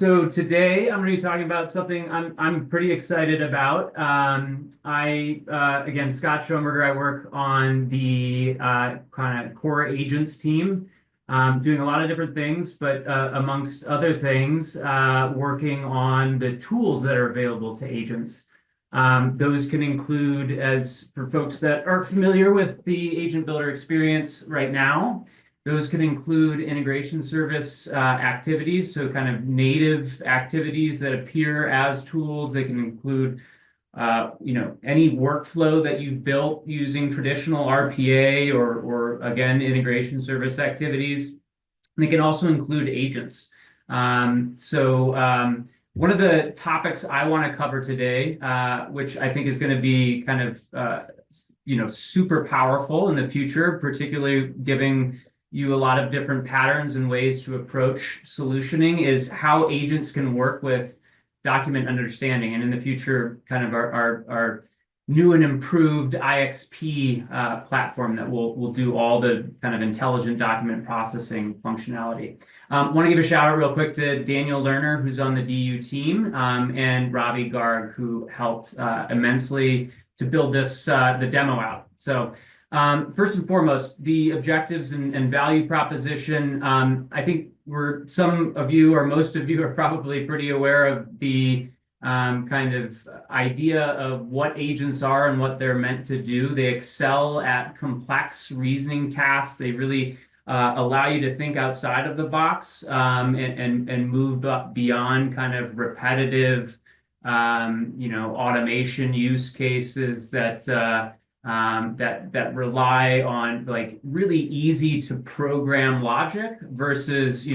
So today I'm going to be talking about something I'm pretty excited about. Again, Scott Schoenberger. I work on the kind of core agents team, doing a lot of different things, but amongst other things, working on the tools that are available to agents. Those can include, as for folks that are familiar with the Agent Builder experience right now, those can include integration service activities, so kind of native activities that appear as tools. They can include, any workflow that you've built using traditional RPA or again, integration service activities. They can also include agents. One of the topics I want to cover today, which I think is going to be kind of, super powerful in the future, particularly giving you a lot of different patterns and ways to approach solutioning, is how agents can work with document understanding, and in the future, kind of our new and improved IXP platform that will do all the kind of intelligent document processing functionality. Want to give a shout out real quick to Daniel Lerner, who's on the DU team, and Ravi Garg, who helped immensely to build this the demo out. So first and foremost, the objectives and value proposition. I think some of you or most of you are probably pretty aware of the kind of idea of what agents are and what they're meant to do. They excel at complex reasoning tasks. They really allow you to think outside of the box and move up beyond kind of repetitive, automation use cases that rely on like really easy to program logic versus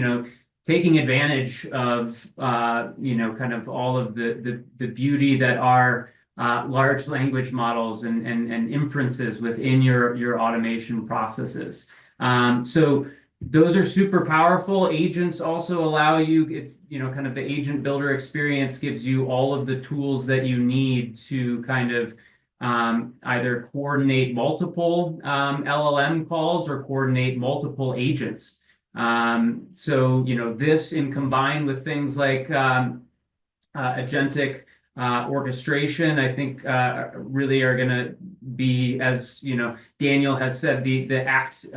taking advantage of kind of all of the beauty that are large language models and inferences within your automation processes. So those are super powerful. Agents also allow you, it's kind of the agent builder experience gives you all of the tools that you need to kind of either coordinate multiple LLM calls or coordinate multiple agents. This in combined with things like agentic orchestration, I think really are going to be, as Daniel has said, the act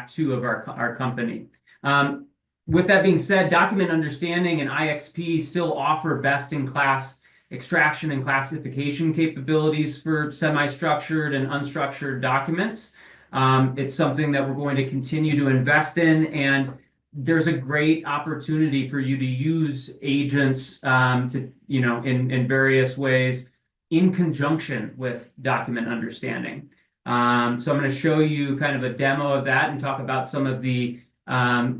two of our company. With that being said, document understanding and IXP still offer best-in-class extraction and classification capabilities for semi-structured and unstructured documents. It's something that we're going to continue to invest in, and there's a great opportunity for you to use agents in various ways in conjunction with document understanding. So I'm going to show you kind of a demo of that and talk about some of the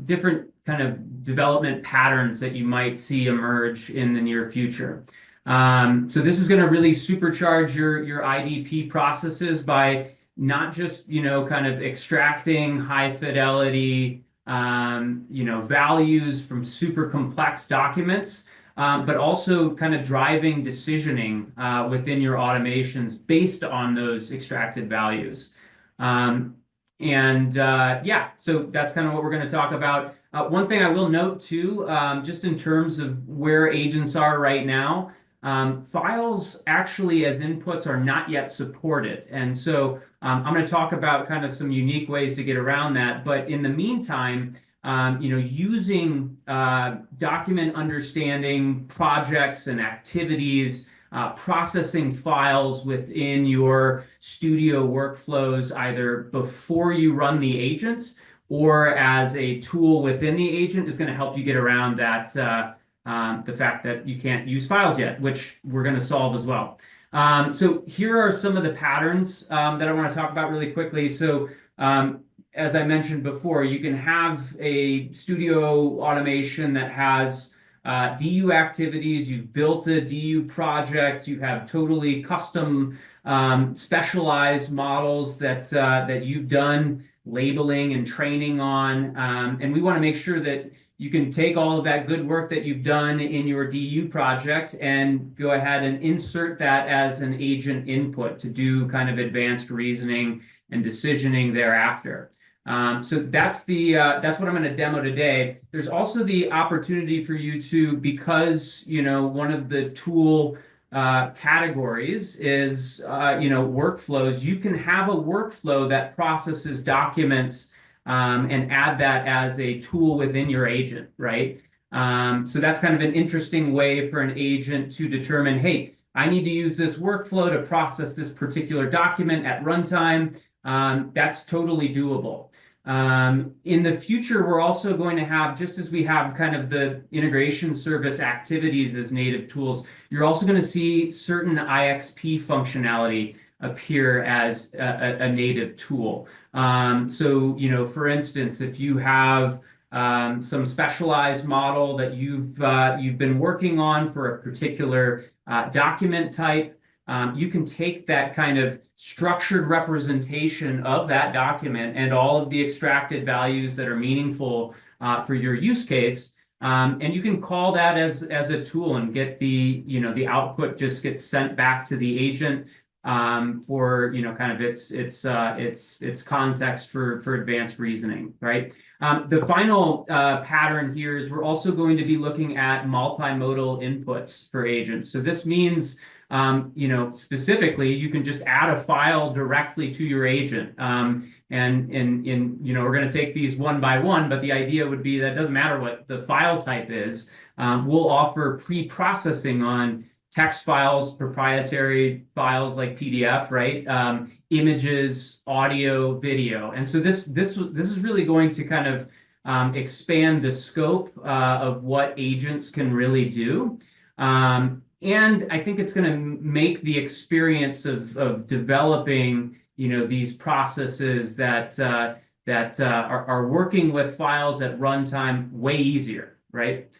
different kind of development patterns that you might see emerge in the near future. So this is going to really supercharge your IDP processes by not just kind of extracting high fidelity values from super complex documents, but also kind of driving decisioning within your automations based on those extracted values. So that's kind of what we're going to talk about. One thing I will note too, just in terms of where agents are right now, files actually as inputs are not yet supported. And so I'm going to talk about kind of some unique ways to get around that. But in the meantime, using document understanding projects and activities, processing files within your Studio workflows, either before you run the agent or as a tool within the agent, is going to help you get around that the fact that you can't use files yet, which we're going to solve as well. So here are some of the patterns that I want to talk about really quickly. So as I mentioned before, you can have a Studio automation that has DU activities. You've built a DU project. You have totally custom specialized models that you've done labeling and training on. And we want to make sure that you can take all of that good work that you've done in your DU project and go ahead and insert that as an agent input to do kind of advanced reasoning and decisioning thereafter. So that's what I'm going to demo today. There's also the opportunity for you to, because one of the tool categories is workflows. You can have a workflow that processes documents and add that as a tool within your agent, right? So that's kind of an interesting way for an agent to determine, hey, I need to use this workflow to process this particular document at runtime. That's totally doable. In the future, we're also going to have, just as we have kind of the integration service activities as native tools, you're also going to see certain IXP functionality appear as a native tool. So, for instance, if you have some specialized model that you've been working on for a particular document type, you can take that kind of structured representation of that document and all of the extracted values that are meaningful for your use case, and you can call that as a tool and get the output just gets sent back to the agent for kind of its context for advanced reasoning, right? The final pattern here is we're also going to be looking at multimodal inputs for agents. So this means specifically, you can just add a file directly to your agent. And we're going to take these one by one, but the idea would be that it doesn't matter what the file type is. We'll offer pre-processing on text files, proprietary files like PDF, right? Images, audio, video. And so this is really going to kind of expand the scope of what agents can really do. And I think it's going to make the experience of developing, these processes that are working with files at runtime way easier, right?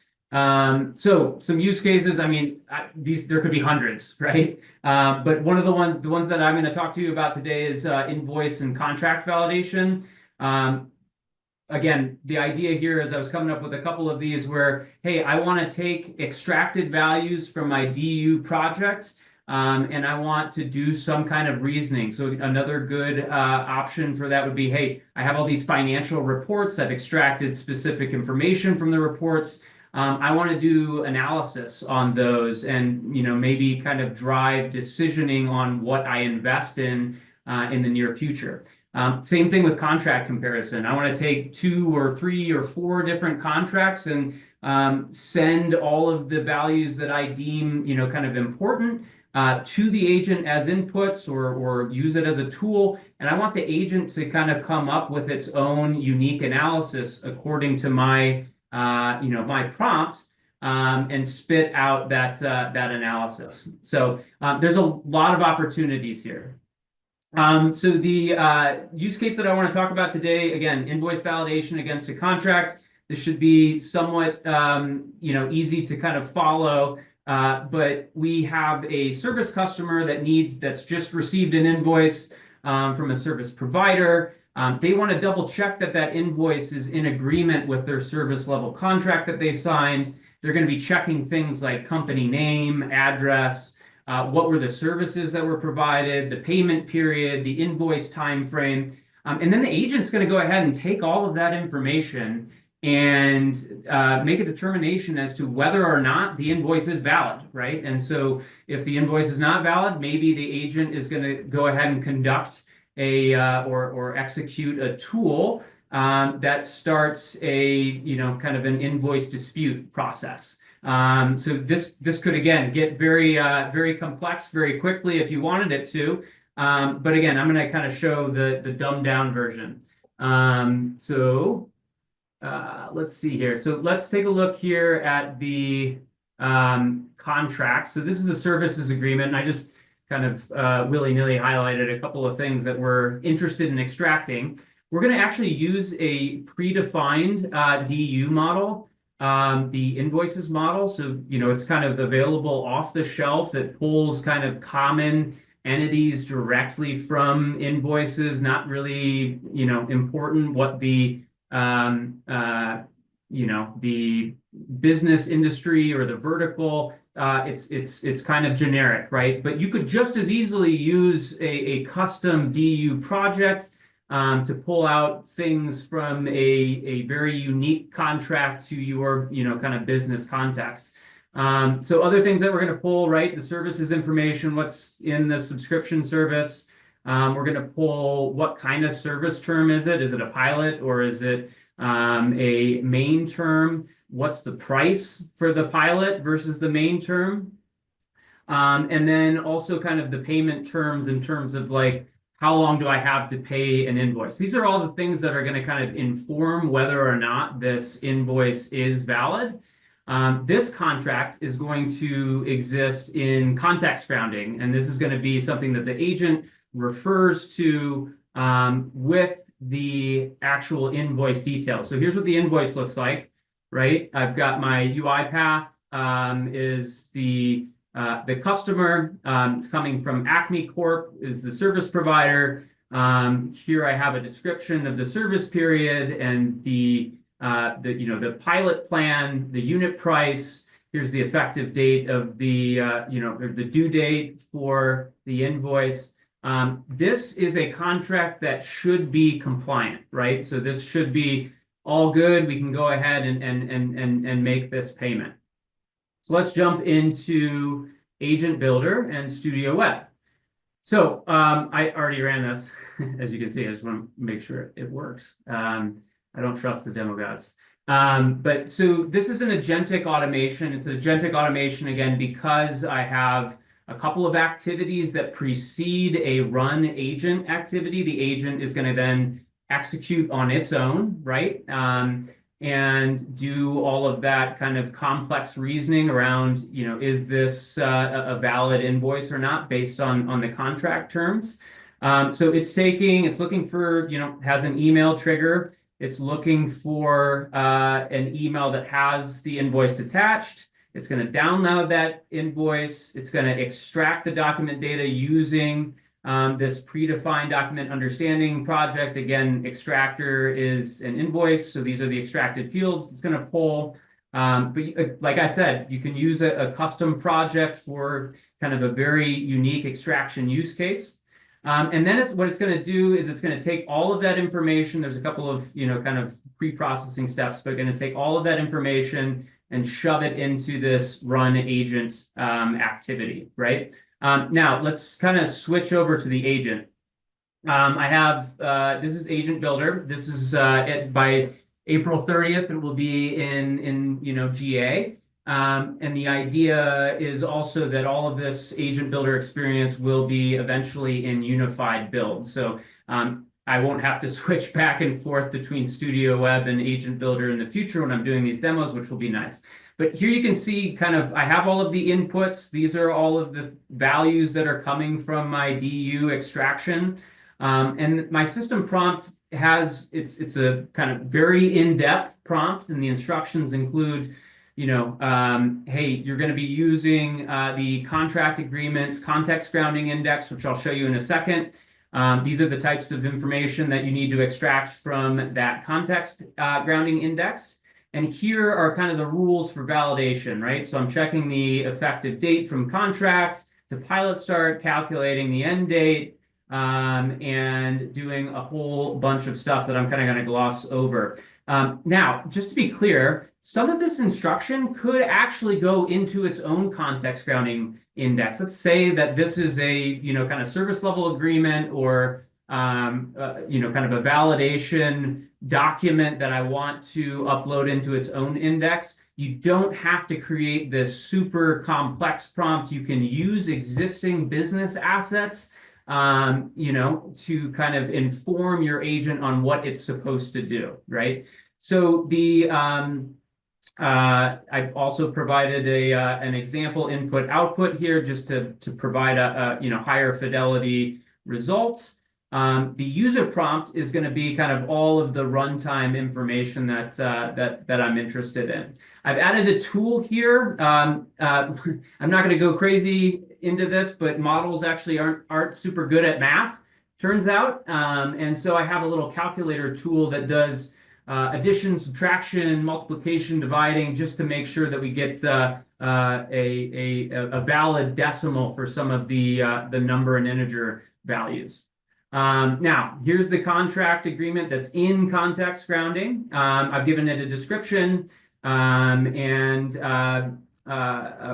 So some use cases. I mean, there could be hundreds, right? But one of the ones that I'm going to talk to you about today is invoice and contract validation. Again, the idea here is I was coming up with a couple of these where, hey, I want to take extracted values from my DU project, and I want to do some kind of reasoning. So another good option for that would be, hey, I have all these financial reports. I've extracted specific information from the reports. I want to do analysis on those and, maybe kind of drive decisioning on what I invest in the near future. Same thing with contract comparison. I want to take 2 or 3 or 4 different contracts and send all of the values that I deem, kind of important to the agent as inputs or use it as a tool. And I want the agent to kind of come up with its own unique analysis according to my, my prompts and spit out that analysis. So there's a lot of opportunities here. So the use case that I want to talk about today, again, invoice validation against a contract. This should be somewhat, easy to kind of follow. But we have a service customer that's just received an invoice from a service provider. They want to double check that invoice is in agreement with their service level contract that they signed. They're going to be checking things like company name, address, what were the services that were provided, the payment period, the invoice time frame. And then the agent's going to go ahead and take all of that information and make a determination as to whether or not the invoice is valid, right? And so if the invoice is not valid, maybe the agent is going to go ahead and conduct or execute a tool that starts a kind of an invoice dispute process. So this could again get very complex very quickly if you wanted it to. But again, I'm going to kind of show the dumbed down version. Let's see here. So let's take a look here at the contract. So this is a services agreement, and I just kind of willy-nilly highlighted a couple of things that we're interested in extracting. We're going to actually use a predefined DU model, the invoices model. So, it's kind of available off the shelf. It pulls kind of common entities directly from invoices, not really, important what the the business industry or the vertical, it's kind of generic, right? But you could just as easily use a custom DU project to pull out things from a very unique contract to your, kind of business context. So other things that we're going to pull, right? The services information, what's in the subscription service. We're going to pull what kind of service term is it? Is it a pilot or is it a main term? What's the price for the pilot versus the main term? And then also kind of the payment terms in terms of like, how long do I have to pay an invoice? These are all the things that are going to kind of inform whether or not this invoice is valid. This contract is going to exist in context grounding, and this is going to be something that the agent refers to with the actual invoice details. So here's what the invoice looks like, right? I've got my UiPath is the customer. It's coming from Acme Corp, is the service provider. Here I have a description of the service period and the pilot plan, the unit price. Here's the effective date of the the due date for the invoice. This is a contract that should be compliant, right? So this should be all good. We can go ahead and make this payment. So let's jump into Agent Builder and Studio Web. So I already ran this, as you can see. I just want to make sure it works. I don't trust the demo gods. But so this is an agentic automation. It's an agentic automation, again, because I have a couple of activities that precede a run agent activity. The agent is going to then execute on its own, right? And do all of that kind of complex reasoning around, is this a valid invoice or not based on the contract terms. So it's looking for, has an email trigger. It's looking for an email that has the invoice attached. It's going to download that invoice. It's going to extract the document data using this predefined document understanding project. Again, extractor is an invoice, so these are the extracted fields it's going to pull. But like I said, you can use a custom project for kind of a very unique extraction use case. And then what it's going to do is it's going to take all of that information. There's a couple of, kind of pre-processing steps, but going to take all of that information and shove it into this run agent activity, right? Now, let's kind of switch over to the agent. I have, this is Agent Builder. This is by April 30th, it will be in GA. And the idea is also that all of this Agent Builder experience will be eventually in unified build. So I won't have to switch back and forth between Studio Web and Agent Builder in the future when I'm doing these demos, which will be nice. But here you can see kind of, I have all of the inputs. These are all of the values that are coming from my DU extraction. And my system prompt it's a kind of very in-depth prompt, and the instructions include, hey, you're going to be using the contract agreements context grounding index, which I'll show you in a second. These are the types of information that you need to extract from that context grounding index. And here are kind of the rules for validation, right? So I'm checking the effective date from contract to pilot start, calculating the end date, and doing a whole bunch of stuff that I'm kind of going to gloss over. Now, just to be clear, some of this instruction could actually go into its own context grounding index. Let's say that this is a, kind of service level agreement or, kind of a validation document that I want to upload into its own index. You don't have to create this super complex prompt. You can use existing business assets, to kind of inform your agent on what it's supposed to do, right? So I've also provided an example input output here just to provide a higher fidelity result. The user prompt is going to be kind of all of the runtime information that I'm interested in. I've added a tool here. I'm not going to go crazy into this, but models actually aren't super good at math, turns out. And so I have a little calculator tool that does addition, subtraction, multiplication, dividing, just to make sure that we get a valid decimal for some of the number and integer values. Now, here's the contract agreement that's in context grounding. I've given it a description and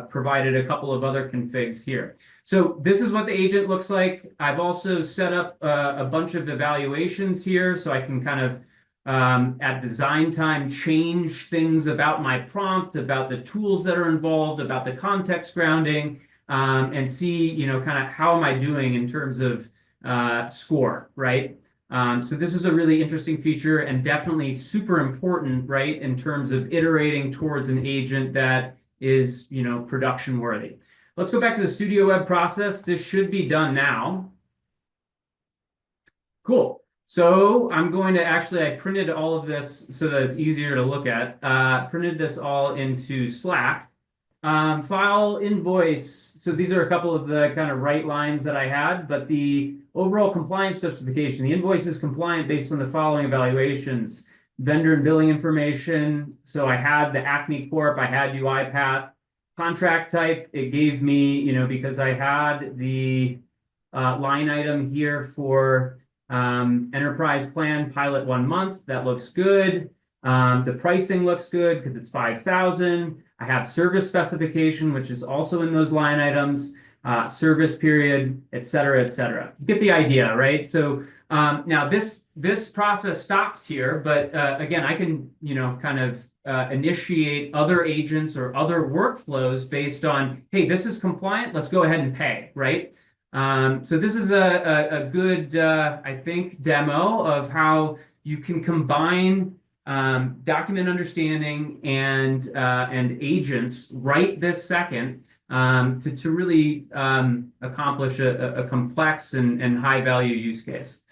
provided a couple of other configs here. So this is what the agent looks like. I've also set up a bunch of evaluations here so I can kind of at design time change things about my prompt, about the tools that are involved, about the context grounding, and see, kind of how am I doing in terms of score, right? So this is a really interesting feature and definitely super important, right, in terms of iterating towards an agent that is, production worthy. Let's go back to the Studio Web process. This should be done now. Cool. So I'm going to I printed all of this so that it's easier to look at. Printed this all into Slack. File invoice. So these are a couple of the kind of write lines that I had, but the overall compliance justification, the invoice is compliant based on the following evaluations: vendor and billing information. So I had the Acme Corp, I had UiPath. Contract type, it gave me, because I had the line item here for enterprise plan pilot 1 month. That looks good. The pricing looks good because it's 5,000. I have service specification, which is also in those line items, service period, et cetera, et cetera. Get the idea, right? So now this process stops here, but again, I can, kind of initiate other agents or other workflows based on, hey, this is compliant, let's go ahead and pay, right? So this is a good, I think, demo of how you can combine document understanding and agents right this second to really accomplish a complex and high value use case.